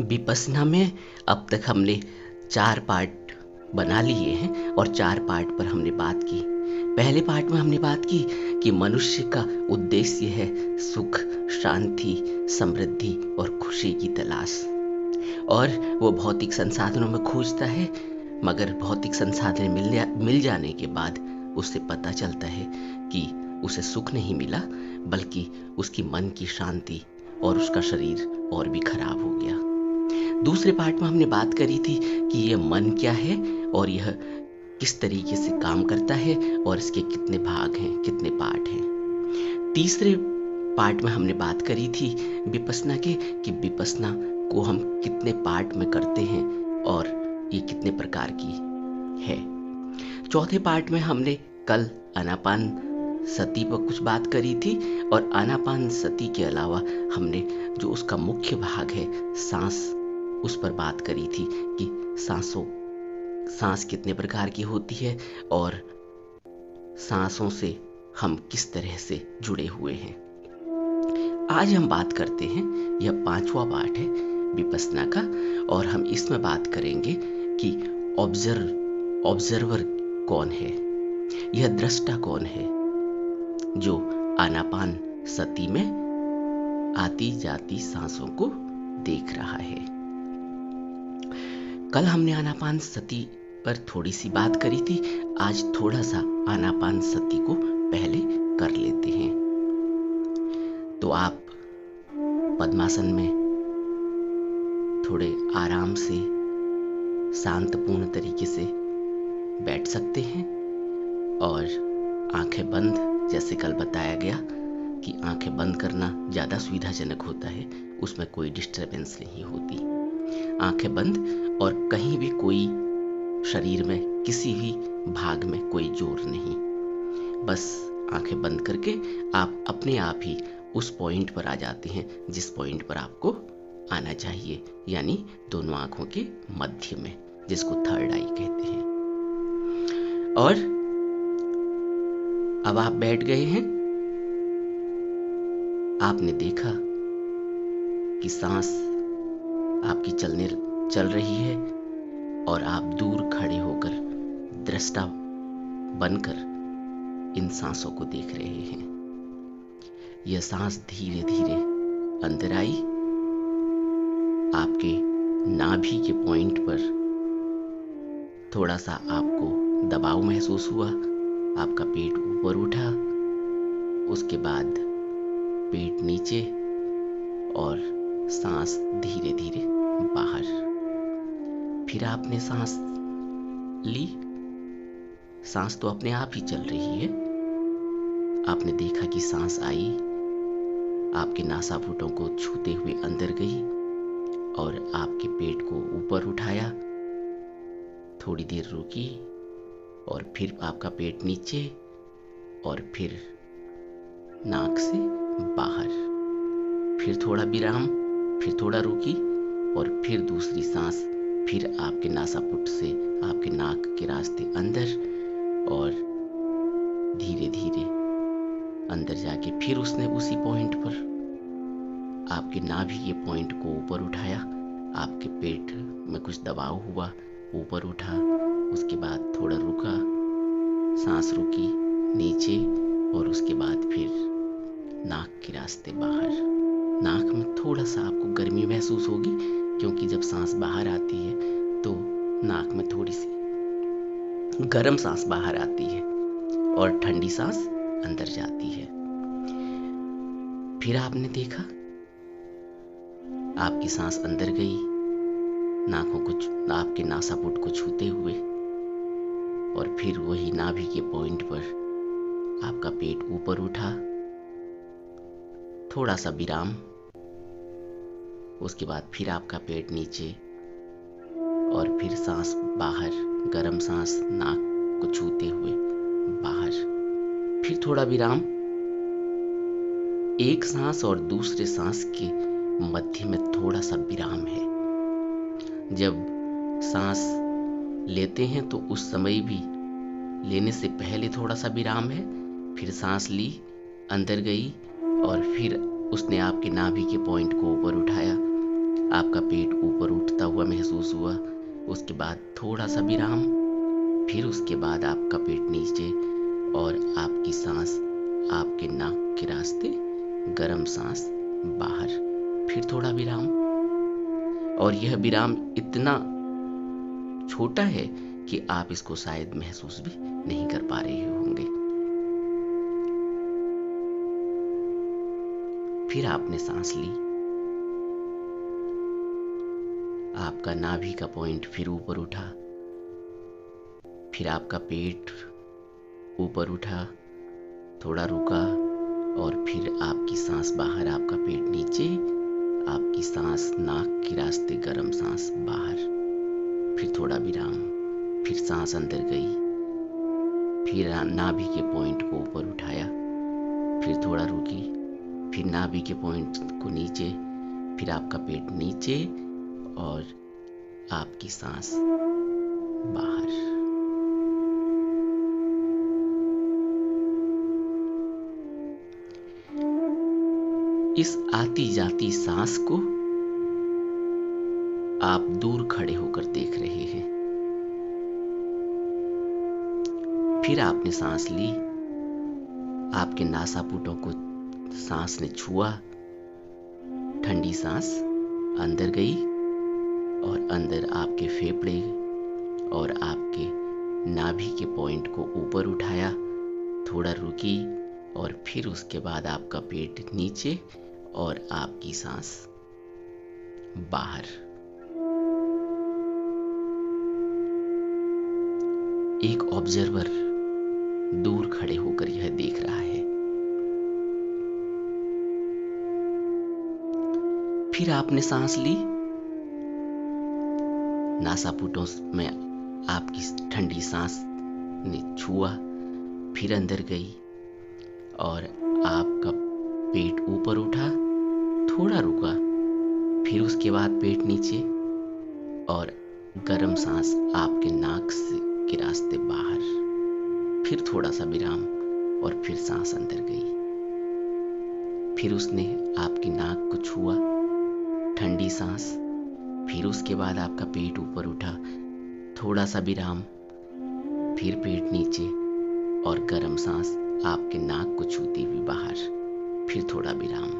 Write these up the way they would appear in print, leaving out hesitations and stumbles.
विपश्यना में अब तक हमने 4 पार्ट बना लिए हैं और 4 पार्ट पर हमने बात की। पहले पार्ट में हमने बात की कि मनुष्य का उद्देश्य है सुख, शांति, समृद्धि और खुशी की तलाश, और वो भौतिक संसाधनों में खोजता है, मगर भौतिक संसाधन मिल जाने के बाद उसे पता चलता है कि उसे सुख नहीं मिला, बल्कि उसकी मन की शांति और उसका शरीर और भी खराब हो गया। दूसरे पार्ट में हमने बात करी थी कि यह मन क्या है और यह किस तरीके से काम करता है और इसके कितने भाग हैं, कितने पार्ट हैं। तीसरे पार्ट में हमने बात करी थी विपश्यना के कि विपश्यना को हम कितने पार्ट में करते हैं और ये कितने प्रकार की है। चौथे पार्ट में हमने कल आनापान सती पर कुछ बात करी थी, और आनापान सती के अलावा हमने जो उसका मुख्य भाग है सांस, उस पर बात करी थी कि सांस कितने प्रकार की होती है और सांसों से हम किस तरह से जुड़े हुए हैं। आज हम बात करते हैं, यह 5वां पार्ट है विपश्यना का, और हम इसमें बात करेंगे कि ऑब्जर्वर कौन है, यह दृष्टा कौन है जो आनापान सती में आती जाती सांसों को देख रहा है। कल हमने आनापान सती पर थोड़ी सी बात करी थी, आज थोड़ा सा आनापान सती को पहले कर लेते हैं। तो आप पद्मासन में थोड़े आराम से शांतपूर्ण तरीके से बैठ सकते हैं और आंखें बंद, जैसे कल बताया गया कि आंखें बंद करना ज़्यादा सुविधाजनक होता है, उसमें कोई डिस्टरबेंस नहीं होती। आंखें बंद और कहीं भी कोई शरीर में किसी भी भाग में कोई जोर नहीं, बस आंखें बंद करके आप अपने आप ही उस पॉइंट पर आ जाते हैं जिस पॉइंट पर आपको आना चाहिए, यानी दोनों आंखों के मध्य में, जिसको थर्ड आई कहते हैं। और अब आप बैठ गए हैं, आपने देखा कि सांस आपकी चल रही है और आप दूर खड़े होकर दृष्टा बनकर इन सांसों को देख रहे हैं। यह सांस धीरे धीरे अंदर आई, आपके नाभि के पॉइंट पर थोड़ा सा आपको दबाव महसूस हुआ, आपका पेट ऊपर उठा, उसके बाद पेट नीचे और सांस धीरे धीरे बाहर। फिर आपने सांस ली, सांस तो अपने आप ही चल रही है। आपने देखा कि सांस आई, आपके नासापुटों को छूते हुए अंदर गई और आपके पेट को ऊपर उठाया, थोड़ी देर रुकी और फिर आपका पेट नीचे और फिर नाक से बाहर, फिर थोड़ा विराम, फिर थोड़ा रुकी और फिर दूसरी सांस फिर आपके नासापुट से आपके नाक के रास्ते अंदर और धीरे धीरे अंदर जाके फिर उसने उसी पॉइंट पर आपके नाभि के पॉइंट को ऊपर उठाया, आपके पेट में कुछ दबाव हुआ, ऊपर उठा, उसके बाद थोड़ा रुका, सांस रुकी नीचे और उसके बाद फिर नाक के रास्ते बाहर। नाक में थोड़ा सा आपको गर्मी महसूस होगी, क्योंकि जब सांस बाहर आती है तो नाक में थोड़ी सी गर्म सांस बाहर आती है और ठंडी सांस अंदर जाती है। फिर आपने देखा आपकी सांस अंदर गई, नाकों को, आपके नासापुट को छूते हुए, और फिर वही नाभि के पॉइंट पर आपका पेट ऊपर उठा, थोड़ा सा विराम, उसके बाद फिर आपका पेट नीचे और फिर सांस बाहर, गर्म सांस नाक को छूते हुए बाहर, फिर थोड़ा विराम। एक सांस और दूसरे सांस के मध्य में थोड़ा सा विराम है। जब सांस लेते हैं तो उस समय भी लेने से पहले थोड़ा सा विराम है, फिर सांस ली, अंदर गई और फिर उसने आपके नाभि के पॉइंट को ऊपर उठाया, आपका पेट ऊपर उठता हुआ महसूस हुआ। उसके बाद थोड़ा सा विराम, फिर उसके बाद आपका पेट नीचे और आपकी सांस आपके नाक के रास्ते, गर्म सांस बाहर। फिर थोड़ा विराम, और यह विराम इतना छोटा है कि आप इसको शायद महसूस भी नहीं कर पा रहे होंगे। फिर आपने सांस ली, आपका नाभि का पॉइंट फिर ऊपर उठा, फिर आपका पेट ऊपर उठा, थोड़ा रुका, और फिर आपकी सांस बाहर, आपका पेट नीचे, आपकी सांस नाक के रास्ते, गर्म सांस बाहर। फिर थोड़ा विराम, फिर सांस अंदर गई, फिर नाभि के पॉइंट को ऊपर उठाया, फिर थोड़ा रुकी, फिर नाभि के पॉइंट को नीचे, फिर आपका पेट नीचे और आपकी सांस बाहर। इस आती जाती सांस को आप दूर खड़े होकर देख रहे हैं। फिर आपने सांस ली, आपके नासापुटों को सांस ने छुआ, ठंडी सांस अंदर गई और अंदर आपके फेफड़े और आपके नाभि के पॉइंट को ऊपर उठाया, थोड़ा रुकी, और फिर उसके बाद आपका पेट नीचे और आपकी सांस बाहर। एक ऑब्जर्वर दूर खड़े होकर यह देख रहा है। फिर आपने सांस ली, नासापुटों में आपकी ठंडी सांस ने छुआ, फिर अंदर गई और आपका पेट ऊपर उठा, थोड़ा रुका, फिर उसके बाद पेट नीचे और गर्म सांस आपके नाक से के रास्ते बाहर। फिर थोड़ा सा विराम और फिर सांस अंदर गई। फिर उसने आपकी नाक को छुआ, ठंडी सांस, फिर उसके बाद आपका पेट ऊपर उठा, थोड़ा सा विराम, फिर पेट नीचे और गर्म सांस आपके नाक को छूती हुई बाहर। फिर थोड़ा विराम,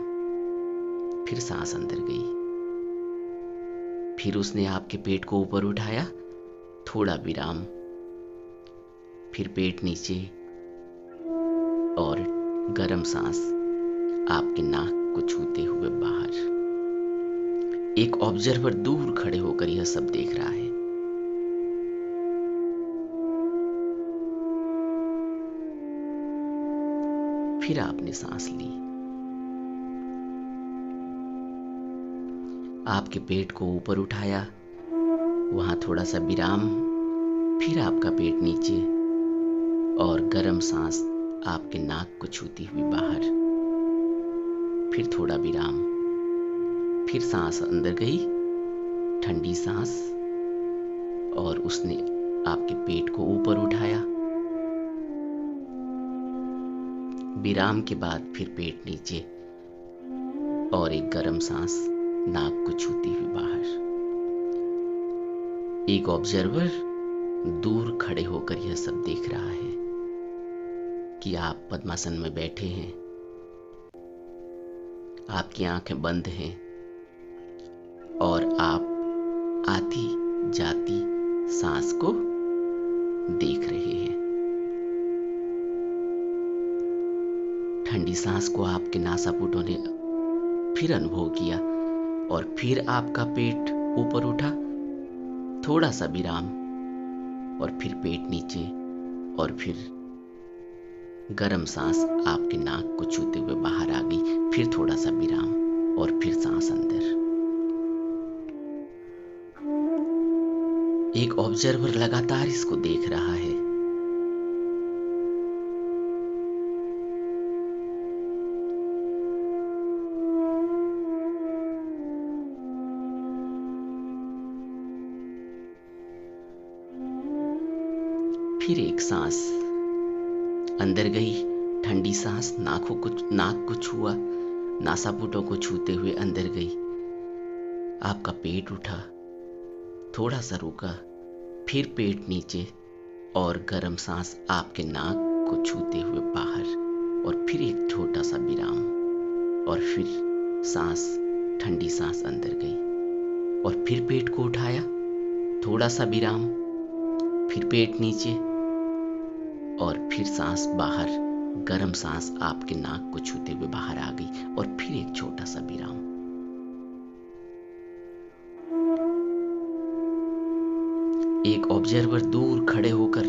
फिर सांस अंदर गई। फिर उसने आपके पेट को ऊपर उठाया, थोड़ा विराम, फिर पेट नीचे और गर्म सांस आपके नाक को छूते हुए बाहर। एक ऑब्जर्वर दूर खड़े होकर यह सब देख रहा है। फिर आपने सांस ली, आपके पेट को ऊपर उठाया, वहां थोड़ा सा विराम, फिर आपका पेट नीचे और गर्म सांस आपके नाक को छूती हुई बाहर। फिर थोड़ा विराम, फिर सांस अंदर गई, ठंडी सांस, और उसने आपके पेट को ऊपर उठाया। विराम के बाद फिर पेट नीचे और एक गर्म सांस नाक को छूती हुई बाहर। एक ऑब्जर्वर दूर खड़े होकर यह सब देख रहा है कि आप पद्मासन में बैठे हैं, आपकी आंखें बंद हैं और आप आती जाती सांस को देख रहे हैं। ठंडी सांस को आपके नासापुटों ने फिर अनुभव किया और फिर आपका पेट ऊपर उठा, थोड़ा सा विराम, और फिर पेट नीचे और फिर गर्म सांस आपके नाक को छूते हुए बाहर आ गई। फिर थोड़ा सा विराम और फिर सांस अंदर। एक ऑब्जर्वर लगातार इसको देख रहा है। फिर एक सांस अंदर गई, ठंडी सांस नाक को छुआ, नासापुटों को छूते हुए अंदर गई। आपका पेट उठा, थोड़ा सा रुका, फिर पेट नीचे और गर्म सांस आपके नाक को छूते हुए बाहर, और फिर एक छोटा सा विराम, और फिर सांस, ठंडी सांस अंदर गई, और फिर पेट को उठाया, थोड़ा सा विराम, फिर पेट नीचे और फिर सांस बाहर, गर्म सांस आपके नाक को छूते हुए बाहर आ गई, और फिर एक छोटा सा विराम। एक ऑब्जर्वर दूर खड़े होकर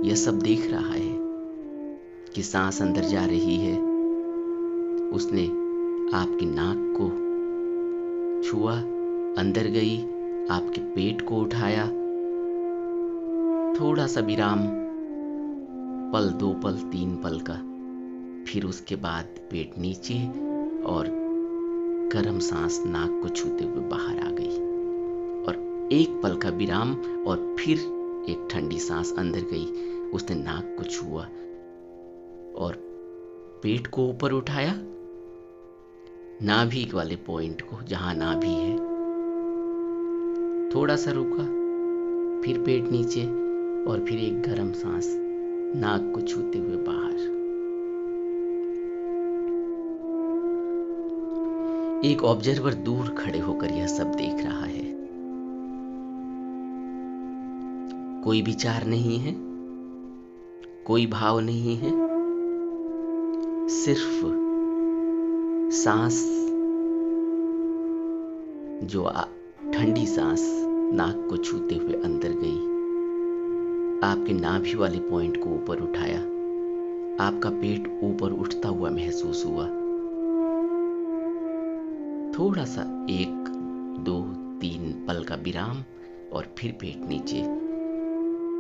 यह सब देख रहा है कि सांस अंदर जा रही है। उसने आपकी नाक को छुआ, अंदर गई, आपके पेट को उठाया, थोड़ा सा विराम, पल, 2 पल, 3 पल का, फिर उसके बाद पेट नीचे और गर्म सांस नाक को छूते हुए बाहर आ गई, और 1 पल का विराम, और फिर एक ठंडी सांस अंदर गई। उसने नाक को छुआ और पेट को ऊपर उठाया, नाभि वाले पॉइंट को, जहां नाभि है, थोड़ा सा रुका, फिर पेट नीचे और फिर एक गर्म सांस नाक को छूते हुए बाहर। एक ऑब्जर्वर दूर खड़े होकर यह सब देख रहा है। कोई विचार नहीं है, कोई भाव नहीं है, सिर्फ सांस, जो ठंडी सांस नाक को छूते हुए अंदर गई, आपके नाभि वाले पॉइंट को ऊपर उठाया, आपका पेट ऊपर उठता हुआ महसूस हुआ, थोड़ा सा 1, 2, 3 पल का विराम, और फिर पेट नीचे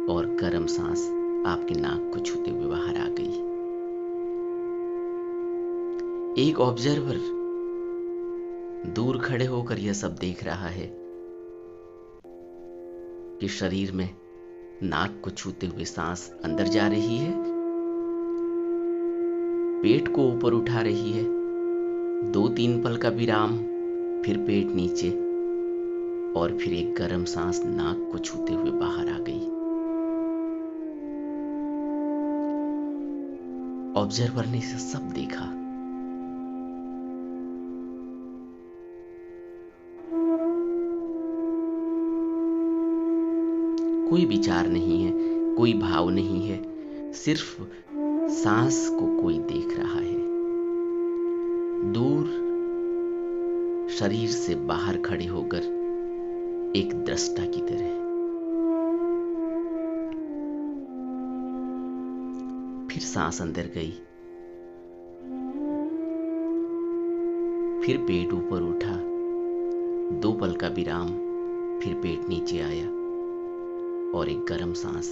और गर्म सांस आपके नाक को छूते हुए बाहर आ गई। एक ऑब्जर्वर दूर खड़े होकर यह सब देख रहा है कि शरीर में नाक को छूते हुए सांस अंदर जा रही है, पेट को ऊपर उठा रही है, 2-3 पल का विराम, फिर पेट नीचे और फिर एक गर्म सांस नाक को छूते हुए बाहर आ गई। ऑब्जर्वर ने इसे सब देखा। कोई विचार नहीं है, कोई भाव नहीं है, सिर्फ सांस को कोई देख रहा है। दूर शरीर से बाहर खड़े होकर एक दृष्टा की तरह। फिर सांस अंदर गई, फिर पेट ऊपर उठा, 2 पल का विराम, फिर पेट नीचे आया और एक गर्म सांस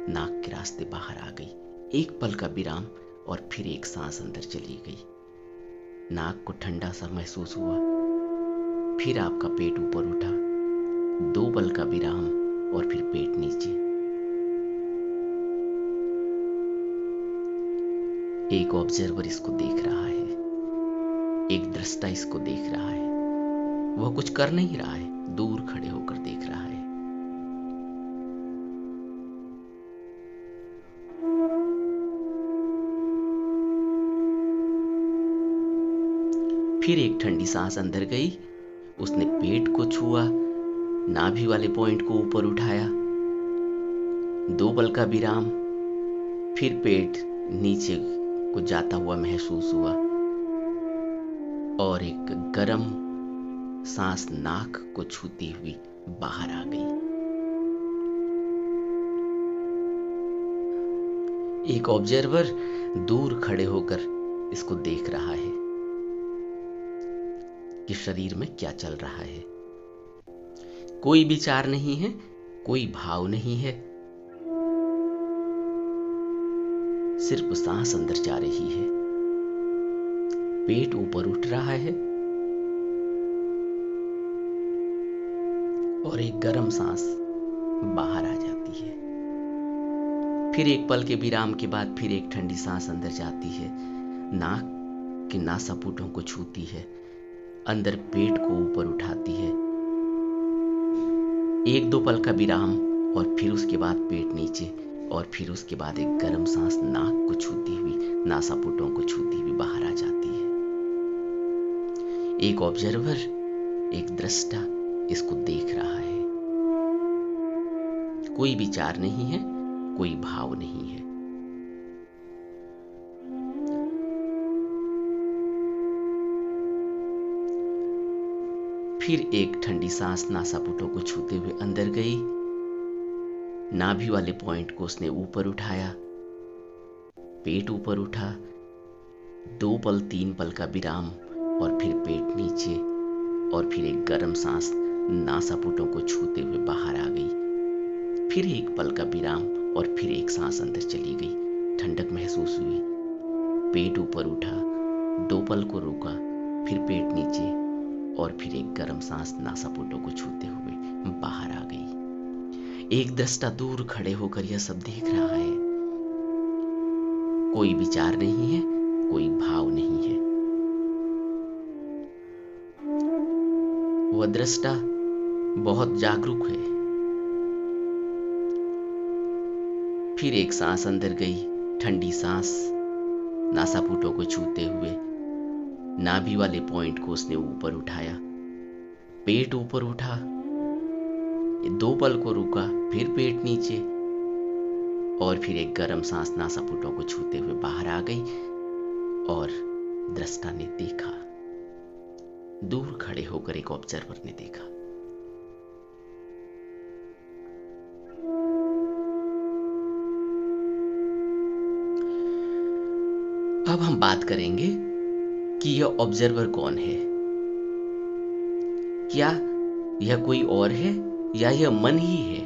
नाक के रास्ते बाहर आ गई। 1 पल का विराम और फिर एक सांस अंदर चली गई। नाक को ठंडा सा महसूस हुआ, फिर आपका पेट ऊपर उठा, 2 पल का विराम और फिर पेट नीचे। एक ऑब्जर्वर इसको देख रहा है, एक दृष्टा इसको देख रहा है। वह कुछ कर नहीं रहा है, दूर खड़े होकर देख रहा है। फिर एक ठंडी सांस अंदर गई, उसने पेट को छुआ, नाभि वाले पॉइंट को ऊपर उठाया, 2 पल का विराम, फिर पेट नीचे को जाता हुआ महसूस हुआ और एक गर्म सांस नाक को छूती हुई बाहर आ गई। एक ऑब्जर्वर दूर खड़े होकर इसको देख रहा है कि शरीर में क्या चल रहा है। कोई विचार नहीं है, कोई भाव नहीं है, सिर्फ सांस अंदर जा रही है, पेट ऊपर उठ रहा है और एक गर्म सांस बाहर आ जाती है। फिर 1 पल के विराम के बाद फिर एक ठंडी सांस अंदर जाती है, नाक के नासापुटों को छूती है, अंदर पेट को ऊपर उठाती है एक दो पल का विराम और फिर उसके बाद पेट नीचे, और फिर उसके बाद एक गर्म सांस नाक को छूती हुई, नासापुटों को छूती हुई बाहर आ जाती है। एक ऑब्जर्वर, एक दृष्टा इसको देख रहा है। कोई विचार नहीं है, कोई भाव नहीं है। फिर एक ठंडी सांस नासापुटों को छूते हुए अंदर गई। नाभि वाले पॉइंट को उसने ऊपर उठाया, पेट ऊपर उठा, 2 पल 3 पल का विराम और फिर पेट नीचे, और फिर एक गर्म सांस नासापुटों को छूते हुए बाहर आ गई। फिर 1 पल का विराम और फिर एक सांस अंदर चली गई। ठंडक महसूस हुई, पेट ऊपर उठा, 2 पल को रुका, फिर पेट नीचे, और फिर एक गर्म सांस नासापुटों को छूते हुए बाहर आ गई। एक दृष्टा दूर खड़े होकर यह सब देख रहा है। कोई विचार नहीं है, कोई भाव नहीं है। वह दृष्टा बहुत जागरूक है। फिर एक सांस अंदर गई, ठंडी सांस नासापुटों को छूते हुए। नाभि वाले पॉइंट को उसने ऊपर उठाया, पेट ऊपर उठा, 2 पल को रुका, फिर पेट नीचे, और फिर एक गर्म सांस नासापुटों को छूते हुए बाहर आ गई। और दृष्टा ने देखा, दूर खड़े होकर एक ऑब्जर्वर ने देखा। अब हम बात करेंगे कि यह ऑब्जर्वर कौन है। क्या यह कोई और है या यह मन ही है?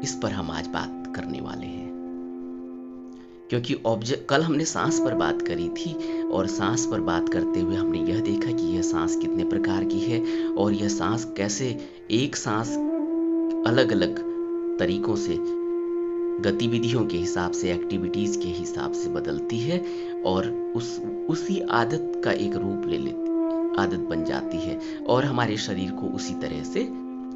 इस पर हम आज बात करने वाले हैं, क्योंकि कल हमने सांस पर बात करी थी, और सांस पर बात करते हुए हमने यह देखा कि यह सांस कितने प्रकार की है, और यह सांस कैसे एक सांस अलग अलग तरीकों से, गतिविधियों के हिसाब से, एक्टिविटीज के हिसाब से बदलती है, और उसी आदत का एक रूप ले लेती, आदत बन जाती है, और हमारे शरीर को उसी तरह से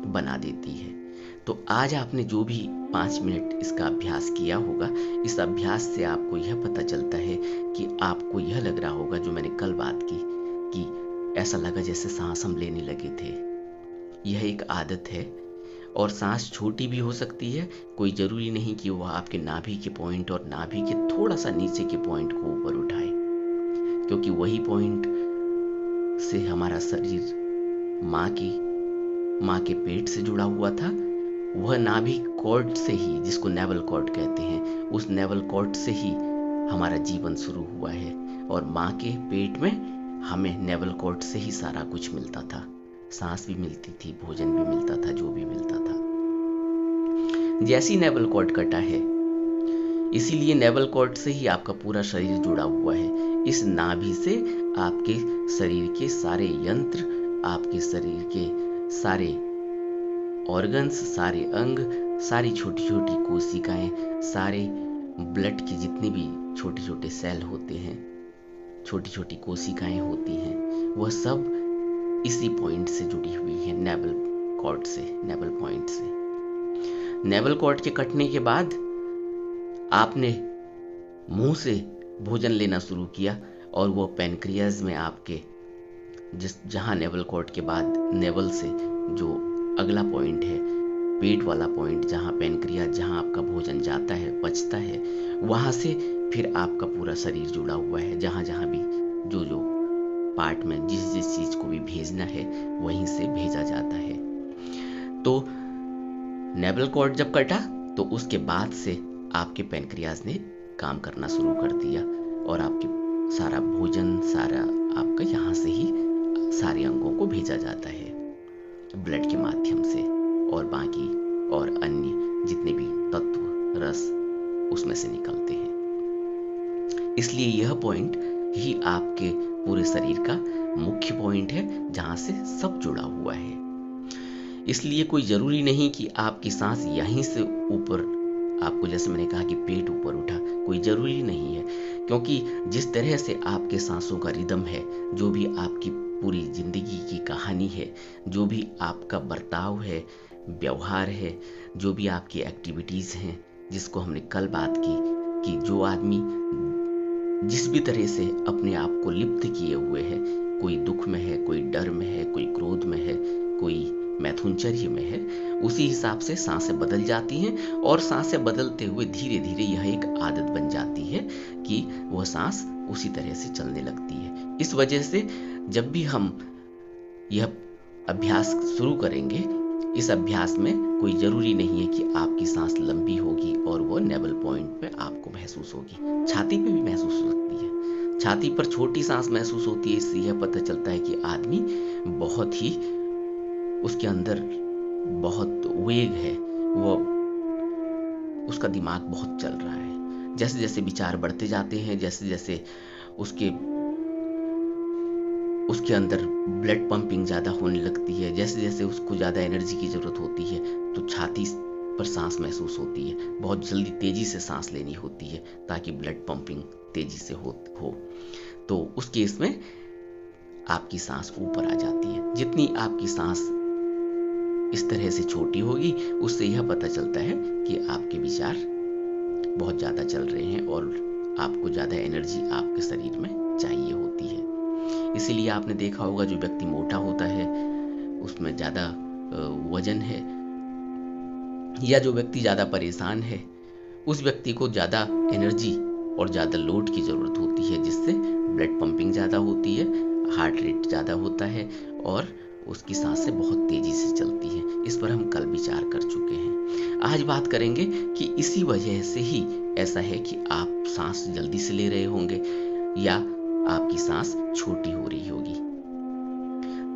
बना देती है। तो आज आपने जो भी 5 मिनट इसका अभ्यास किया होगा, इस अभ्यास से आपको यह पता चलता है कि आपको यह लग रहा होगा, जो मैंने कल बात की, कि ऐसा लगा जैसे सांस हम लेने लगे थे। यह एक आदत है, और सांस छोटी भी हो सकती है। कोई जरूरी नहीं कि वह आपके नाभि के पॉइंट और नाभि के थोड़ा सा नीचे के पॉइंट को ऊपर उठाए, क्योंकि वही पॉइंट से हमारा शरीर माँ के पेट से जुड़ा हुआ था। वह नाभि कॉर्ड से ही, जिसको नेवल कॉर्ड कहते हैं, उस नेवल कॉर्ड से ही हमारा जीवन शुरू हुआ है, और माँ के पेट में हमें नेवल कॉर्ड से ही सारा कुछ मिलता था। सांस भी मिलती थी, भोजन भी मिलता था, जो भी मिलता था। जैसी नेवल कॉर्ड कटा है, इसीलिए नेवल कॉर्ड से ही आपका पूरा शरीर जुड़ा हुआ है। इस नाभि से आपके शरीर के सारे यंत्र, आपके शरीर के सारे ऑर्गन्स, सारे अंग, सारी छोटी छोटी कोशिकाएं, सारे ब्लड के जितने भी छोटे छोटे सेल होते हैं, छोटी छोटी कोशिकाएं होती हैं, वह सब इसी पॉइंट से जुड़ी हुई है, नेवल कॉर्ड से, नेवल पॉइंट से। नेवल कॉर्ड के कटने के बाद आपने मुंह से भोजन लेना शुरू किया, और वो पैनक्रियाज में आपके जहां नेवल कॉर्ड के बाद नेवल से जो अगला पॉइंट है, पेट वाला पॉइंट, जहां पैनक्रियाज, जहां आपका भोजन जाता है, पचता है, वहां से फिर आपका पूरा शरीर जुड़ा हुआ है। जहां जहां भी जो पार्ट में जिस चीज को भी भेजना है, वहीं से भेजा जाता है। तो नेवल कॉर्ड जब कटा, तो उसके बाद से आपके पैनक्रियाज ने काम करना शुरू कर दिया, और आपके सारा भोजन, सारा आपका यहाँ से ही सारे अंगों को भेजा जाता है ब्लड के माध्यम से, और बाकी और अन्य जितने भी तत्व, रस उसमें से निकलते हैं। इसलिए यह पॉइंट ही आपके पूरे शरीर का मुख्य पॉइंट है, जहां से सब जुड़ा हुआ है। इसलिए कोई जरूरी नहीं कि आपकी सांस यहीं से ऊपर, आपको जैसे मैंने कहा कि पेट ऊपर उठा, कोई जरूरी नहीं है, क्योंकि जिस तरह से आपके सांसों का रिदम है, जो भी आपकी पूरी जिंदगी की कहानी है, जो भी आपका बर्ताव है, व्यवहार है, जो भी आपकी एक्टिविटीज़ हैं, जिसको हमने कल बात की कि जो आदमी जिस भी तरह से अपने आप को लिप्त किए हुए है, कोई दुख में है, कोई डर में है, कोई क्रोध में है, कोई मैथुनचर्य में है, उसी हिसाब से सांसें बदल जाती हैं और सांसें बदलते हुए धीरे धीरे यह एक आदत बन जाती है कि वह सांस उसी तरह से चलने लगती है। इस वजह से जब भी हम यह अभ्यास शुरू करेंगे, इस अभ्यास में कोई जरूरी नहीं है कि आपकी सांस लंबी होगी और वो नेवल पॉइंट पे आपको महसूस होगी, छाती पे भी महसूस हो सकती है। छाती पर छोटी सांस महसूस होती है, इससे यह पता चलता है कि आदमी बहुत ही, उसके अंदर बहुत वेग है, वो उसका दिमाग बहुत चल रहा है। जैसे जैसे विचार बढ़ते जाते हैं, जैसे जैसे उसके अंदर ब्लड पंपिंग ज़्यादा होने लगती है, जैसे जैसे उसको ज़्यादा एनर्जी की ज़रूरत होती है, तो छाती पर सांस महसूस होती है, बहुत जल्दी तेज़ी से सांस लेनी होती है ताकि ब्लड पंपिंग तेज़ी से हो। तो उस केस में आपकी सांस ऊपर आ जाती है। जितनी आपकी सांस इस तरह से छोटी होगी, उससे यह पता चलता है कि आपके विचार बहुत ज़्यादा चल रहे हैं और आपको ज़्यादा एनर्जी आपके शरीर में चाहिए होती है। इसीलिए आपने देखा होगा, जो व्यक्ति मोटा होता है, उसमें ज़्यादा वजन है, या जो व्यक्ति ज़्यादा परेशान है, उस व्यक्ति को ज़्यादा एनर्जी और ज़्यादा लोड की ज़रूरत होती है, जिससे ब्लड पंपिंग ज़्यादा होती है, हार्ट रेट ज़्यादा होता है और उसकी सांसें बहुत तेज़ी से चलती हैं। इस पर हम कल विचार कर चुके हैं। आज बात करेंगे कि इसी वजह से ही ऐसा है कि आप सांस जल्दी से ले रहे होंगे या आपकी सांस छोटी हो रही होगी।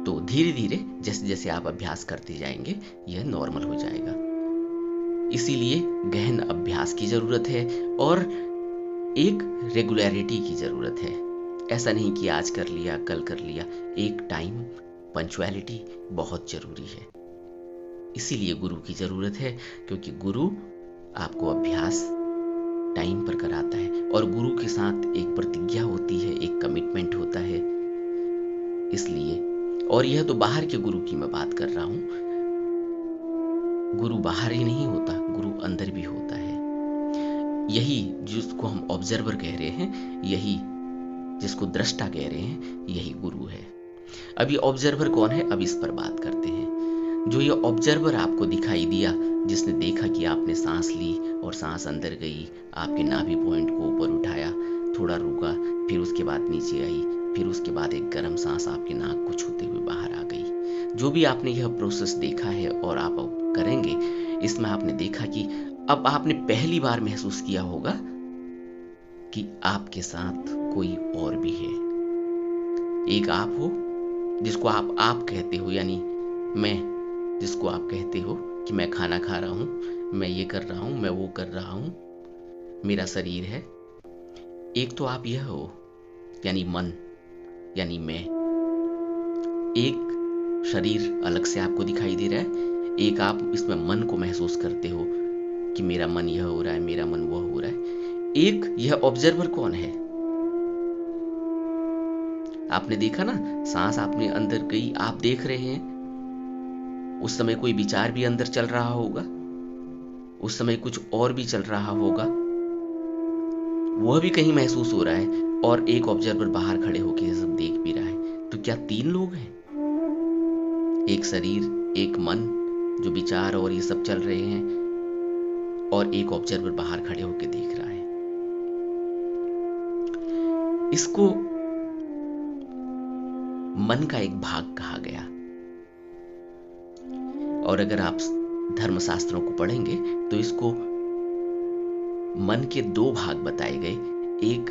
तो धीरे धीरे जैसे जैसे आप अभ्यास करते जाएंगे, यह नॉर्मल हो जाएगा। इसीलिए गहन अभ्यास की जरूरत है और एक रेगुलरिटी की जरूरत है। ऐसा नहीं कि आज कर लिया, कल कर लिया। एक टाइम, पंक्चुअलिटी बहुत जरूरी है। इसीलिए गुरु की जरूरत है, क्योंकि गुरु आपको अभ्यास टाइम पर कराता है और गुरु के साथ एक प्रतिज्ञा होती है, एक कमिटमेंट होता है। इसलिए, और यह तो बाहर के गुरु की मैं बात कर रहा हूं। गुरु बाहर ही नहीं होता, गुरु अंदर भी होता है। यही जिसको हम ऑब्जर्वर कह रहे हैं, यही जिसको दृष्टा कह रहे हैं, यही गुरु है। अब ये ऑब्जर्वर कौन है, अब इस पर बात करते हैं। जो ये ऑब्जर्वर आपको दिखाई दिया, जिसने देखा कि आपने सांस ली और सांस अंदर गई, आपके नाभि पॉइंट को ऊपर उठाया, थोड़ा रुका, फिर उसके बाद नीचे आई, फिर उसके बाद एक गर्म सांस आपके नाक को छूते हुए बाहर आ गई। जो भी आपने यह प्रोसेस देखा है और आप करेंगे, इसमें आपने देखा कि अब आपने पहली बार महसूस किया होगा कि आपके साथ कोई और भी है। एक आप हो जिसको आप कहते हो, यानी मैं जिसको आप कहते हो कि मैं खाना खा रहा हूं, मैं ये कर रहा हूं, मैं वो कर रहा हूं, मेरा शरीर है। एक तो आप यह हो, यानी मन, यानी मैं। एक शरीर अलग से आपको दिखाई दे रहा है, एक आप इसमें मन को महसूस करते हो कि मेरा मन यह हो रहा है, मेरा मन वह हो रहा है। एक यह ऑब्जर्वर कौन है? आपने देखा ना, सांस आपने अंदर गई, आप देख रहे हैं, उस समय कोई विचार भी अंदर चल रहा होगा, उस समय कुछ और भी चल रहा होगा, वह भी कहीं महसूस हो रहा है, और एक ऑब्जर्वर बाहर खड़े होकर ये सब देख भी रहा है। तो क्या तीन लोग हैं? एक शरीर, एक मन जो विचार और ये सब चल रहे हैं, और एक ऑब्जर्वर बाहर खड़े होकर देख रहा है। इसको मन का एक भाग कहा गया। और अगर आप धर्मशास्त्रों को पढ़ेंगे तो इसको मन के दो भाग बताए गए। एक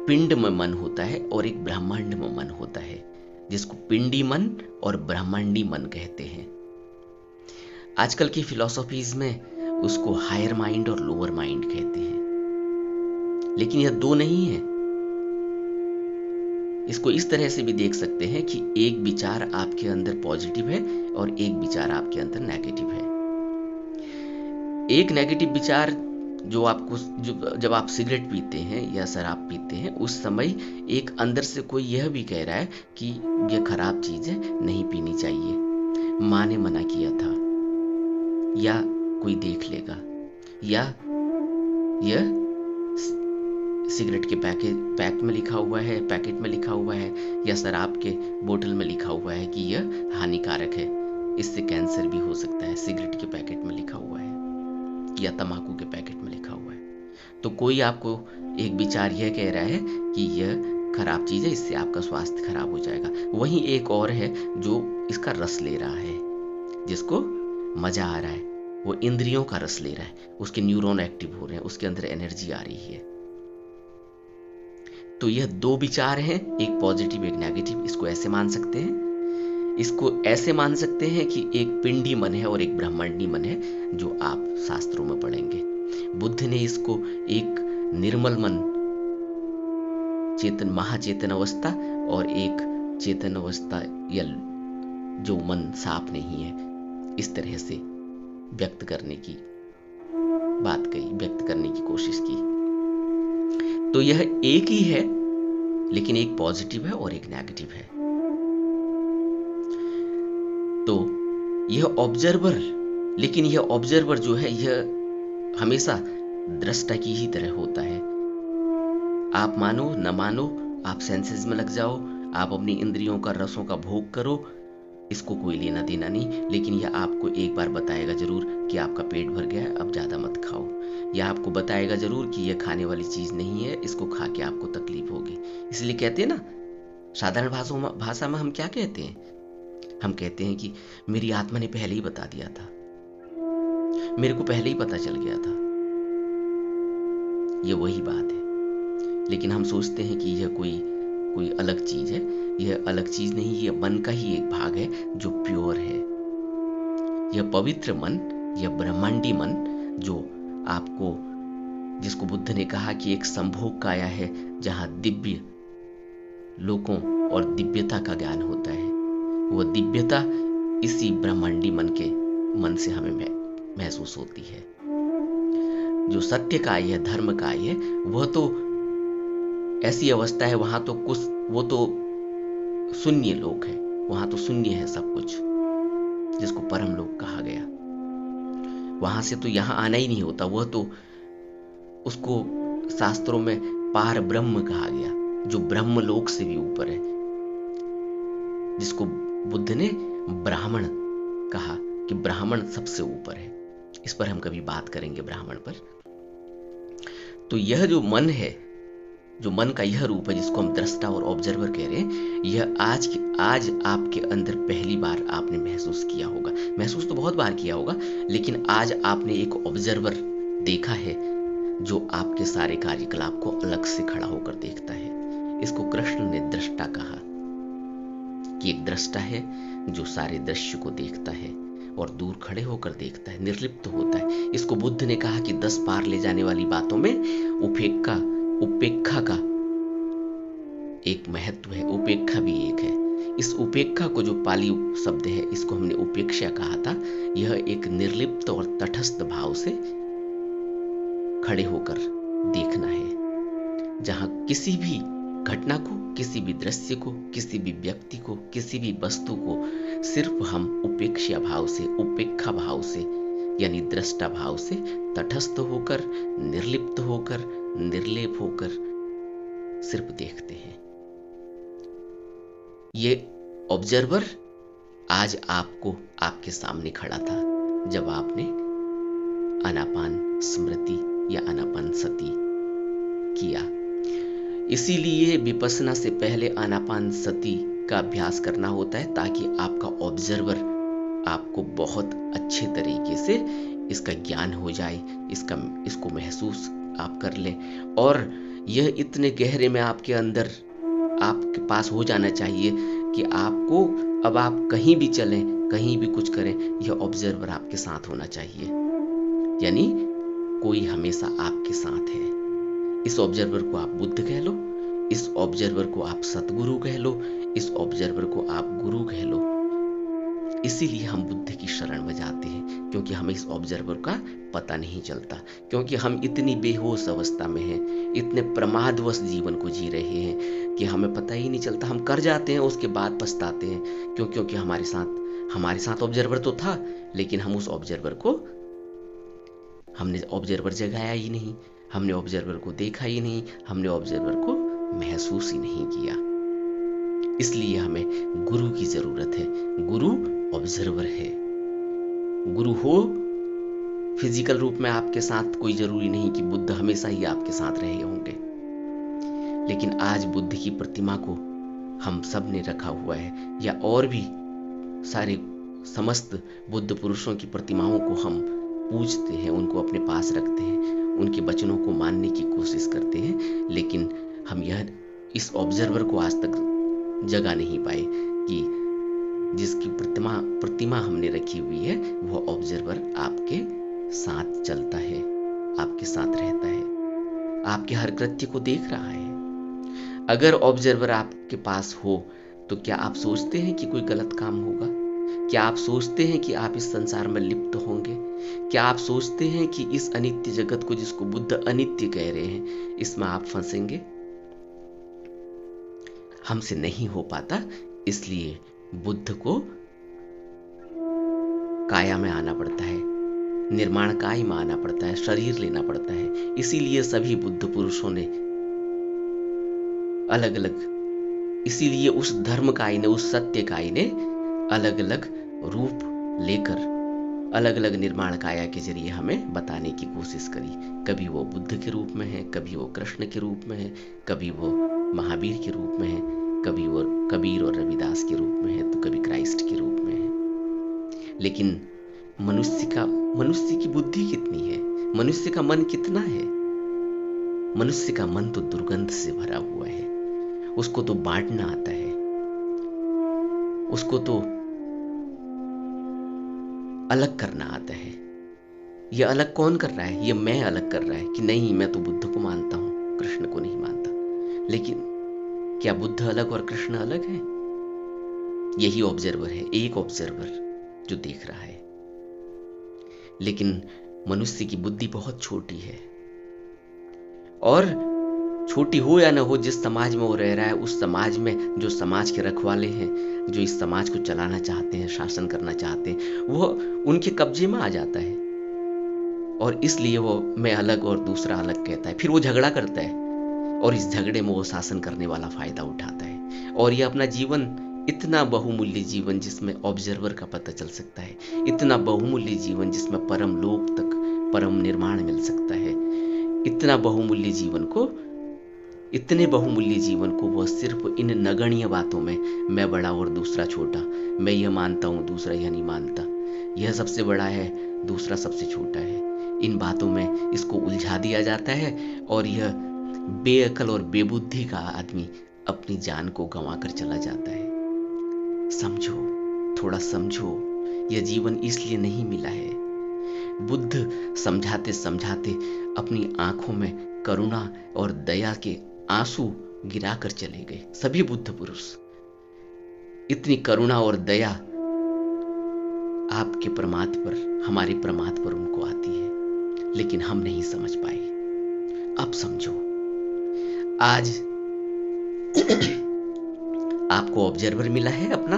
पिंड में मन होता है और एक ब्रह्मांड में मन होता है, जिसको पिंडी मन और ब्रह्मांडी मन कहते हैं। आजकल की फिलॉसफीज में उसको हायर माइंड और लोअर माइंड कहते हैं, लेकिन यह दो नहीं है। इसको इस तरह से भी देख सकते हैं कि एक विचार आपके अंदर पॉजिटिव है और एक विचार आपके अंदर नेगेटिव है। एक नेगेटिव विचार जो आपको जब आप सिगरेट पीते हैं या शराब पीते हैं, उस समय एक अंदर से कोई यह भी कह रहा है कि यह खराब चीज़ है, नहीं पीनी चाहिए, माँ ने मना किया था, या कोई देख लेगा, या यह सिगरेट के पैक में लिखा हुआ है, पैकेट में लिखा हुआ है, या शराब के बोतल में लिखा हुआ है कि यह हानिकारक है, इससे कैंसर भी हो सकता है, सिगरेट के पैकेट में लिखा हुआ है या तंबाकू के पैकेट में लिखा हुआ है। तो कोई आपको एक विचार यह कह रहा है कि यह खराब चीज़ है, इससे आपका स्वास्थ्य खराब हो जाएगा। वहीं एक और है जो इसका रस ले रहा है, जिसको मजा आ रहा है, वो इंद्रियों का रस ले रहा है, उसके न्यूरॉन एक्टिव हो रहे हैं, उसके अंदर एनर्जी आ रही है। तो यह दो विचार हैं, एक पॉजिटिव एक नेगेटिव। इसको ऐसे मान सकते हैं, इसको ऐसे मान सकते हैं कि एक पिंडी मन है और एक ब्रह्मांडी मन है, जो आप शास्त्रों में पढ़ेंगे। बुद्ध ने इसको एक निर्मल मन, चेतन महाचेतन अवस्था, और एक चेतन अवस्था या जो मन साफ नहीं है, इस तरह से व्यक्त करने की बात कही, व्यक्त करने की कोशिश की। तो यह एक ही है, लेकिन एक पॉजिटिव है और एक नेगेटिव है। तो यह ऑब्जर्वर, लेकिन यह ऑब्जर्वर जो है, यह हमेशा दृष्टा की ही तरह होता है। आप मानो न मानो, आप सेंसेस में लग जाओ, आप अपनी इंद्रियों का रसों का भोग करो, इसको कोई लेना देना नहीं। लेकिन यह आपको एक बार बताएगा जरूर कि आपका पेट भर गया है, अब ज्यादा मत खाओ। यह आपको बताएगा जरूर कि यह खाने वाली चीज नहीं है, इसको खा के आपको तकलीफ होगी। इसलिए कहते हैं ना, साधारण भाषा में हम क्या कहते हैं? हम कहते हैं कि मेरी आत्मा ने पहले ही बता दिया था, मेरे को पहले ही पता चल गया था। ये वही बात है। लेकिन हम सोचते हैं कि यह कोई अलग चीज है। यह अलग चीज नहीं, यह मन का ही एक भाग है जो प्योर है। यह पवित्र मन, यह ब्रह्मांडी मन, जो आपको, जिसको बुद्ध ने कहा कि एक संभोग काया है, जहां दिव्य लोकों और दिव्यता का ज्ञान होता है। वह दिव्यता इसी ब्रह्मांडी मन से हमें महसूस होती है। जो सत्य काय है, धर्म काय है, वह तो ऐसी अवस्था है, वहां तो कुछ, वो तो शून्य लोक है, वहां तो शून्य है सब कुछ, जिसको परम लोक कहा गया। वहां से तो यहां आना ही नहीं होता। वह तो, उसको शास्त्रों में पार ब्रह्म कहा गया, जो ब्रह्म लोक से भी ऊपर है, जिसको बुद्ध ने ब्राह्मण कहा कि ब्राह्मण सबसे ऊपर है। इस पर हम कभी बात करेंगे, ब्राह्मण पर। तो यह जो मन है, जो मन का यह रूप है, जिसको हम दृष्टा और ऑब्जर्वर कह रहे हैं, यह आज आपके अंदर पहली बार आपने महसूस किया होगा। महसूस तो बहुत बार किया होगा, लेकिन आज आपने एक ऑब्जर्वर देखा है, जो आपके सारे कार्यकलाप को अलग से खड़ा होकर देखता है। इसको कृष्ण ने दृष्टा कहा, कि एक दृष्टा है जो सारे दृश्य को देखता है और दूर खड़े होकर देखता है, निर्लिप्त होता है। इसको बुद्ध ने कहा कि 10 पार ले जाने वाली बातों में उपेक्षा का एक महत्व है, उपेक्षा भी एक है। इस उपेक्षा को, जो पाली शब्द है, इसको हमने उपेक्षा कहा था। यह एक निर्लिप्त और तटस्थ भाव से खड़े होकर देखना है, जहां किसी भी घटना को, किसी भी दृश्य को, किसी भी व्यक्ति को, किसी भी वस्तु को सिर्फ हम उपेक्षा भाव से यानी दृष्टा भाव से तटस्थ होकर, निर्लिप्त होकर, निर्लेप होकर सिर्फ देखते हैं। ये ऑब्जर्वर आज आपके सामने खड़ा था, जब आपने आनापान स्मृति या आनापान सती किया। इसीलिए विपश्यना से पहले आनापान सती का अभ्यास करना होता है, ताकि आपका ऑब्जर्वर आपको बहुत अच्छे तरीके से इसका ज्ञान हो जाए, इसको महसूस आप कर लें, और यह इतने गहरे में आपके अंदर, आपके पास हो जाना चाहिए कि आपको, अब आप कहीं भी चलें, कहीं भी कुछ करें, यह ऑब्जर्वर आपके साथ होना चाहिए। यानी कोई हमेशा आपके साथ है। इस ऑब्जर्वर को आप बुद्ध कह लो, इस ऑब्जर्वर को आप सतगुरु कह लो, इस ऑब्जर्वर को आप गुरु कह लो। इसीलिए हम बुद्ध की शरण में जाते हैं, क्योंकि हमें इस ऑब्जर्वर का पता नहीं चलता, क्योंकि हम इतनी बेहोश अवस्था में हैं, इतने प्रमादवश जीवन को जी रहे हैं कि हमें पता ही नहीं चलता। हम कर जाते हैं, उसके बाद पछताते हैं, क्योंकि हमारे साथ ऑब्जर्वर तो था, लेकिन हम उस ऑब्जर्वर को हमने ऑब्जर्वर जगाया ही नहीं, हमने ऑब्जर्वर को देखा ही नहीं, हमने ऑब्जर्वर को महसूस ही नहीं किया। इसलिए हमें गुरु की जरूरत है। गुरु ऑब्जर्वर है। गुरु हो फिजिकल रूप में आपके साथ, कोई जरूरी नहीं कि बुद्ध हमेशा ही आपके साथ रहे होंगे, लेकिन आज बुद्ध की प्रतिमा को हम सब ने रखा हुआ है, या और भी सारे समस्त बुद्ध पुरुषों की प्रतिमाओं को हम पूजते हैं, उनको अपने पास रखते हैं, उनके वचनों को मानने की कोशिश करते हैं, लेकिन हम इस ऑब्जर्वर को आज तक जगा नहीं पाए कि जिसकी प्रतिमा हमने रखी हुई है, वो ऑब्जर्वर आपके साथ चलता है, आपके साथ रहता है, आपके हर कृत्य को देख रहा है। अगर ऑब्जर्वर आपके पास हो तो क्या आप सोचते हैं कि कोई गलत काम होगा? क्या आप सोचते हैं कि आप इस संसार में लिप्त होंगे? क्या आप सोचते हैं कि इस अनित्य जगत को, जिसको बुद्ध अनित्य कह रहे हैं, इसमें आप फंसेंगे? हमसे नहीं हो पाता। इसलिए बुद्ध को काया में आना पड़ता है, निर्माण काय में आना पड़ता है, शरीर लेना पड़ता है। इसीलिए सभी बुद्ध पुरुषों ने अलग अलग, इसीलिए उस धर्म काय ने, उस सत्य काय ने अलग अलग रूप लेकर अलग अलग निर्माण काया के जरिए हमें बताने की कोशिश करी। कभी वो बुद्ध के रूप में है, कभी वो कृष्ण के रूप में है, कभी वो महावीर के रूप में है, कभी वो कबीर और रविदास के रूप में है, तो कभी क्राइस्ट के रूप में है। लेकिन मनुष्य की बुद्धि कितनी है? मनुष्य का मन कितना है? मनुष्य का मन तो दुर्गंध से भरा हुआ है। उसको तो बांटना आता है, उसको तो अलग करना आता है। ये अलग कौन कर रहा है? ये मैं अलग कर रहा है कि नहीं, मैं तो बुद्ध को मानता हूं, कृष्ण को नहीं मानता। लेकिन क्या बुद्ध अलग और कृष्ण अलग है? यही ऑब्जर्वर है, एक ऑब्जर्वर जो देख रहा है। लेकिन मनुष्य की बुद्धि बहुत छोटी है, और छोटी हो या ना हो, जिस समाज में वो रह रहा है, उस समाज में जो समाज के रखवाले हैं, जो इस समाज को चलाना चाहते हैं, शासन करना चाहते हैं, वो उनके कब्जे में आ जाता है। और इसलिए वो मैं अलग और दूसरा अलग कहता है। फिर वो झगड़ा करता है, और इस झगड़े में वो शासन करने वाला फायदा उठाता है। और ये अपना जीवन, इतना बहुमूल्य जीवन जिसमें ऑब्जर्वर का पता चल सकता है, इतना बहुमूल्य जीवन जिसमें परम लोक तक परम निर्माण मिल सकता है, इतने बहुमूल्य जीवन को वह सिर्फ इन नगण्य बातों में, मैं बड़ा और दूसरा छोटा, मैं यह मानता हूं दूसरा यह नहीं मानता, यह सबसे बड़ा है दूसरा सबसे छोटा है, इन बातों में इसको उलझा दिया जाता है। और यह बेअकल और बेबुद्धि का आदमी अपनी जान को गंवा कर चला जाता है। समझो, थोड़ा समझो, यह जीवन इसलिए नहीं मिला है। बुद्ध समझाते समझाते अपनी आंखों में करुणा और दया के आंसू गिराकर चले गए। सभी बुद्ध पुरुष, इतनी करुणा और दया आपके प्रमाद पर, हमारे प्रमाद पर उनको आती है, लेकिन हम नहीं समझ पाए। अब समझो, आज आपको ऑब्जर्वर मिला है अपना,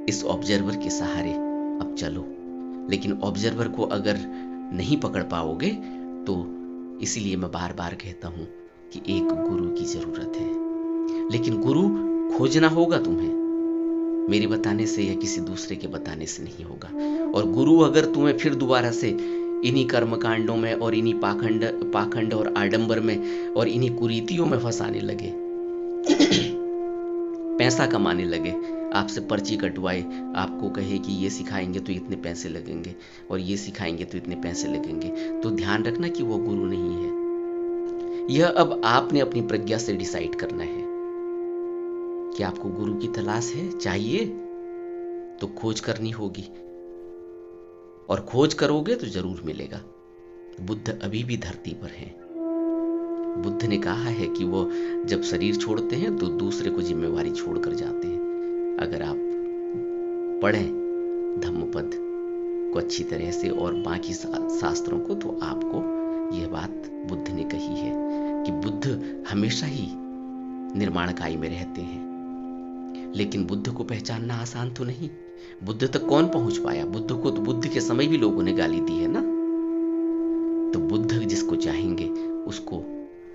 इस ऑब्जर्वर के सहारे अब चलो। लेकिन ऑब्जर्वर को अगर नहीं पकड़ पाओगे तो इसीलिए मैं बार बार कहता हूं कि एक गुरु की जरूरत है। लेकिन गुरु खोजना होगा तुम्हें, मेरे बताने से या किसी दूसरे के बताने से नहीं होगा। और गुरु अगर तुम्हें फिर दोबारा से इन्हीं कर्मकांडों में और इन्हीं पाखंड और आडंबर में और इन्हीं कुरीतियों में फंसाने लगे, पैसा कमाने लगे, आपसे पर्ची कटवाए, आपको कहे कि ये सिखाएंगे तो इतने पैसे लगेंगे और ये सिखाएंगे तो इतने पैसे लगेंगे, तो ध्यान रखना कि वो गुरु नहीं है। यह अब आपने अपनी प्रज्ञा से डिसाइड करना है कि आपको गुरु की तलाश है, चाहिए तो खोज करनी होगी, और खोज करोगे तो जरूर मिलेगा। बुद्ध अभी भी धरती पर हैं। बुद्ध ने कहा है कि वो जब शरीर छोड़ते हैं तो दूसरे को जिम्मेवारी छोड़कर जाते हैं। अगर आप पढ़ें धम्मपद को अच्छी तरह से और बाकी शास्त्रों को, तो आपको यह बात बुद्ध ने कही है कि बुद्ध हमेशा ही निर्माणकाई में रहते हैं। लेकिन बुद्ध को पहचानना आसान तो नहीं। बुद्ध तक कौन पहुंच पाया? बुद्ध को तो बुद्ध के समय भी लोगों ने गाली दी है ना। तो बुद्ध जिसको चाहेंगे उसको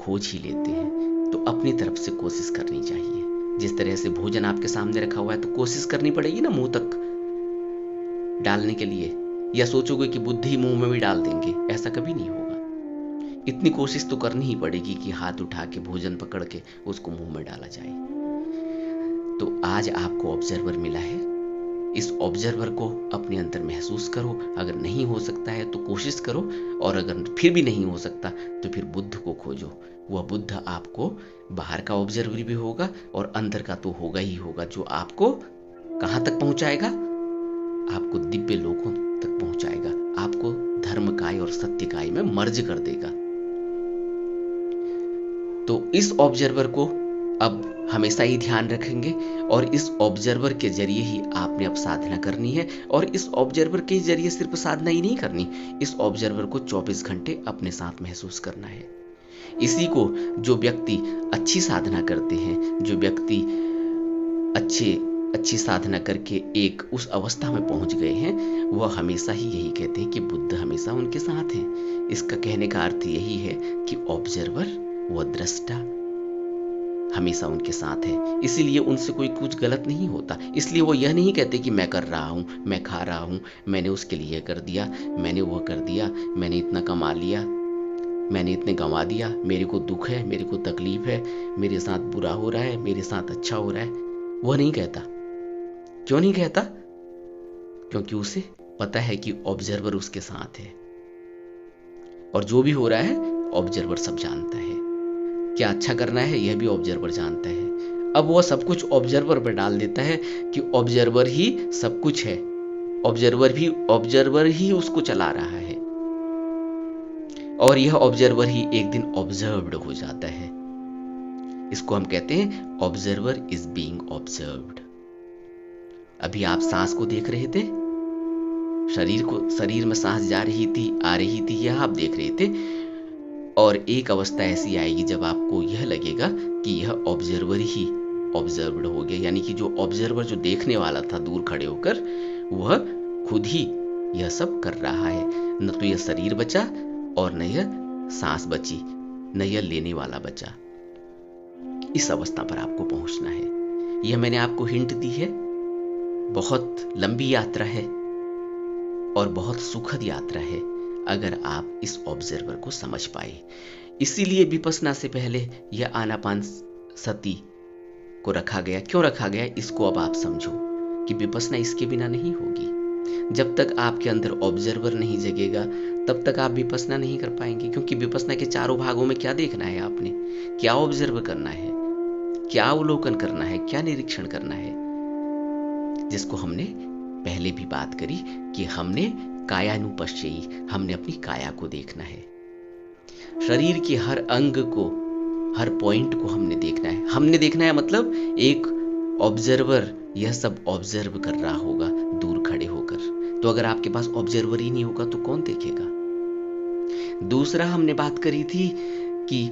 खोज ही लेते हैं। तो अपनी तरफ से कोशिश करनी चाहिए। जिस तरह से भोजन आपके सामने रखा हुआ है तो कोशिश करनी पड़ेगी ना मुंह तक डालने के लिए, या सोचोगे कि बुद्ध ही मुंह में भी डाल देंगे, ऐसा कभी नहीं होगा। इतनी कोशिश तो करनी ही पड़ेगी कि हाथ उठा के भोजन पकड़ के उसको मुंह में डाला जाए। तो आज आपको ऑब्जर्वर मिला है, इस ऑब्जर्वर को अपने अंदर महसूस करो। अगर नहीं हो सकता है तो कोशिश करो, और अगर फिर भी नहीं हो सकता तो फिर बुद्ध को खोजो। वह बुद्ध आपको बाहर का ऑब्जर्वर भी होगा और अंदर का तो होगा ही होगा, जो आपको कहां तक पहुंचाएगा? आपको दिव्य लोकों तक पहुंचाएगा, आपको धर्मकाय और सत्यकाय में मर्ज कर देगा। तो इस ऑब्जर्वर को अब हमेशा ही ध्यान रखेंगे, और इस ऑब्जर्वर के जरिए ही आपने अब साधना करनी है। और इस ऑब्जर्वर के जरिए सिर्फ साधना ही नहीं करनी, इस ऑब्जर्वर को 24 घंटे अपने साथ महसूस करना है। इसी को जो व्यक्ति अच्छी साधना करते हैं, जो व्यक्ति अच्छी साधना करके एक उस अवस्था में पहुंच गए हैं, वह हमेशा ही यही कहते हैं कि बुद्ध हमेशा उनके साथ हैं। इसका कहने का अर्थ यही है कि ऑब्जर्वर, वह दृष्टा हमेशा उनके साथ है। इसीलिए उनसे कोई कुछ गलत नहीं होता। इसलिए वो यह नहीं कहते कि मैं कर रहा हूं, मैं खा रहा हूं, मैंने उसके लिए कर दिया, मैंने वह कर दिया, मैंने इतना कमा लिया, मैंने इतने गंवा दिया, मेरे को दुख है, मेरे को तकलीफ है, मेरे साथ बुरा हो रहा है, मेरे साथ अच्छा हो रहा है। वह नहीं कहता। क्यों नहीं कहता? क्योंकि उसे पता है कि ऑब्जर्वर उसके साथ है, और जो भी हो रहा है ऑब्जर्वर सब जानता है। क्या अच्छा करना है यह भी ऑब्जर्वर जानता है। अब वह सब कुछ ऑब्जर्वर पर डाल देता है कि ऑब्जर्वर ही सब कुछ है, ऑब्जर्वर ही उसको चला रहा है, और यह ऑब्जर्वर ही एक दिन ऑब्जर्व्ड हो जाता है। इसको हम कहते हैं ऑब्जर्वर इज बीइंग ऑब्जर्व्ड। अभी आप सांस को देख रहे थे, शरीर में सांस जा रही थी, आ रही थी, यह आप देख रहे थे। और एक अवस्था ऐसी आएगी जब आपको यह लगेगा कि यह ऑब्जर्वर ही ऑब्जर्व्ड हो गया, यानी कि जो ऑब्जर्वर, जो देखने वाला था दूर खड़े होकर, वह खुद ही यह सब कर रहा है। न तो यह शरीर बचा और न यह सांस बची, न यह लेने वाला बचा। इस अवस्था पर आपको पहुंचना है। यह मैंने आपको हिंट दी है। बहुत लंबी यात्रा है और बहुत सुखद यात्रा है, अगर आप इस ऑब्जर्वर को समझ पाए। इसीलिए विपश्यना से पहले यह आनापान सती को रखा गया। क्यों रखा गया, इसको अब आप समझो कि विपश्यना इसके बिना नहीं होगी। जब तक आपके अंदर ऑब्जर्वर नहीं जगेगा तब तक आप विपश्यना नहीं कर पाएंगे। क्योंकि विपश्यना के चारों भागों में क्या देखना है आपने, क्या ऑब्जर्व करना है, क्या अवलोकन करना है, क्या निरीक्षण करना है, जिसको हमने पहले भी बात करी कि हमने कायानुपश्ययी, हमने अपनी काया को देखना है। शरीर के हर अंग को, हर पॉइंट को हमने देखना है। हमने देखना है मतलब एक ऑब्जर्वर यह सब ऑब्जर्व कर रहा होगा दूर खड़े होकर। तो अगर आपके पास ऑब्जर्वर ही नहीं होगा तो कौन देखेगा? दूसरा हमने बात करी थी कि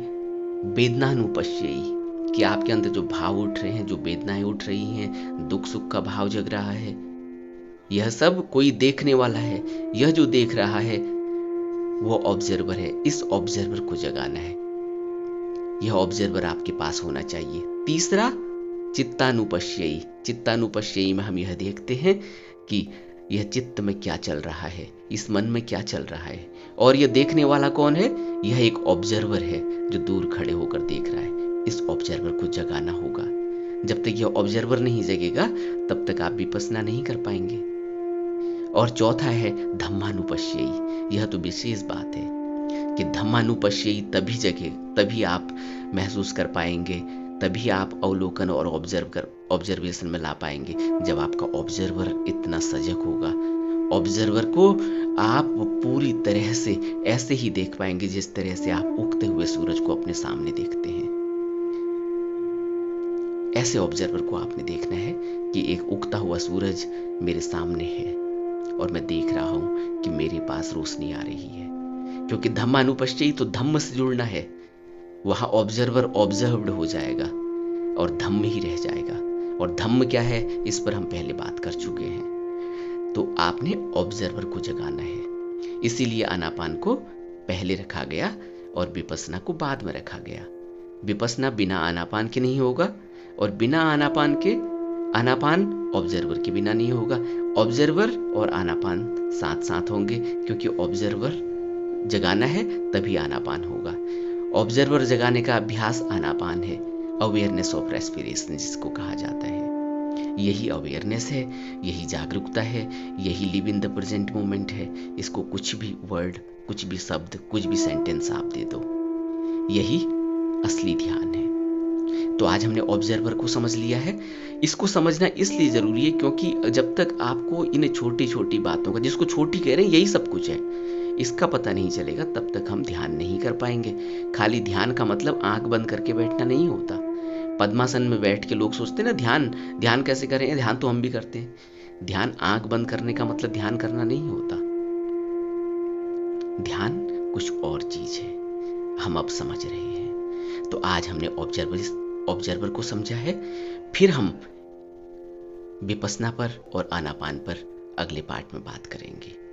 वेदनानुपश्ययी, कि आपके अंदर जो भाव उठ रहे हैं, जो वेदनाएं उठ रही हैं, दुख सुख का भाव जग रहा है, यह सब कोई देखने वाला है। यह जो देख रहा है वो ऑब्जर्वर है। इस ऑब्जर्वर को जगाना है। यह ऑब्जर्वर आपके पास होना चाहिए। तीसरा चित्तानुपश्ययी। चित्तानुपश्ययी में हम यह देखते हैं कि यह चित्त में क्या चल रहा है, इस मन में क्या चल रहा है, और यह देखने वाला कौन है? यह एक ऑब्जर्वर है जो दूर खड़े होकर देख रहा है। इस ऑब्जर्वर को जगाना होगा। जब तक यह ऑब्जर्वर नहीं जगेगा तब तक आप विपश्यना नहीं कर पाएंगे। और चौथा है धम्मानुपश्ययी। यह तो विशेष बात है कि धम्मानुपश्ययी तभी जगे, तभी आप महसूस कर पाएंगे, तभी आप अवलोकन और ऑब्जर्वेशन में ला पाएंगे, जब आपका ऑब्जर्वर इतना सजग होगा। ऑब्जर्वर को आप पूरी तरह से ऐसे ही देख पाएंगे जिस तरह से आप उगते हुए सूरज को अपने सामने देखते हैं। ऐसे ऑब्जर्वर को आपने देखना है कि एक उगता हुआ सूरज मेरे सामने है, और मैं देख रहा हूं कि मेरे पास रोशनी आ रही है, क्योंकि धम्मानुपश्चयी तो धम्म से जुड़ना है। वहां ऑब्जर्वर ऑब्जर्व्ड हो जाएगा और धम्म ही रह जाएगा। और धम्म क्या है, इस पर हम पहले बात कर चुके हैं। तो आपने ऑब्जर्वर को जगाना है, इसीलिए आनापान को पहले रखा गया और विपस्सना को बाद में रखा गया। विपस्सना बिना आनापान के नहीं होगा, और बिना आनापान के आनापान ऑब्जर्वर के बिना नहीं होगा। ऑब्जर्वर और आनापान साथ साथ होंगे, क्योंकि ऑब्जर्वर जगाना है तभी आनापान होगा। ऑब्जर्वर जगाने का अभ्यास आनापान है, अवेयरनेस ऑफ रेस्पिरेशन जिसको कहा जाता है। यही अवेयरनेस है, यही जागरूकता है, यही live in the present moment है। इसको कुछ भी वर्ड, कुछ भी शब्द, कुछ भी सेंटेंस आप दे दो, यही असली ध्यान है। तो आज हमने ऑब्जर्वर को समझ लिया है। इसको समझना इसलिए जरूरी है क्योंकि जब तक आपको इन छोटी छोटी बातों का, जिसको छोटी कह रहे हैं यही सब कुछ है, इसका पता नहीं चलेगा, तब तक हम ध्यान नहीं कर पाएंगे। खाली ध्यान का मतलब आंख बंद करके बैठना नहीं होता। पद्मासन में बैठ के लोग सोचते हैं ना ध्यान ध्यान कैसे करें, ध्यान तो हम भी करते हैं। ध्यान आंख बंद करने का मतलब ध्यान करना नहीं होता। ध्यान कुछ और चीज है, हम अब समझ रहे हैं। तो आज हमने ऑब्जर्वर को समझा है। फिर हम विपस्सना पर और आनापान पर अगले पार्ट में बात करेंगे।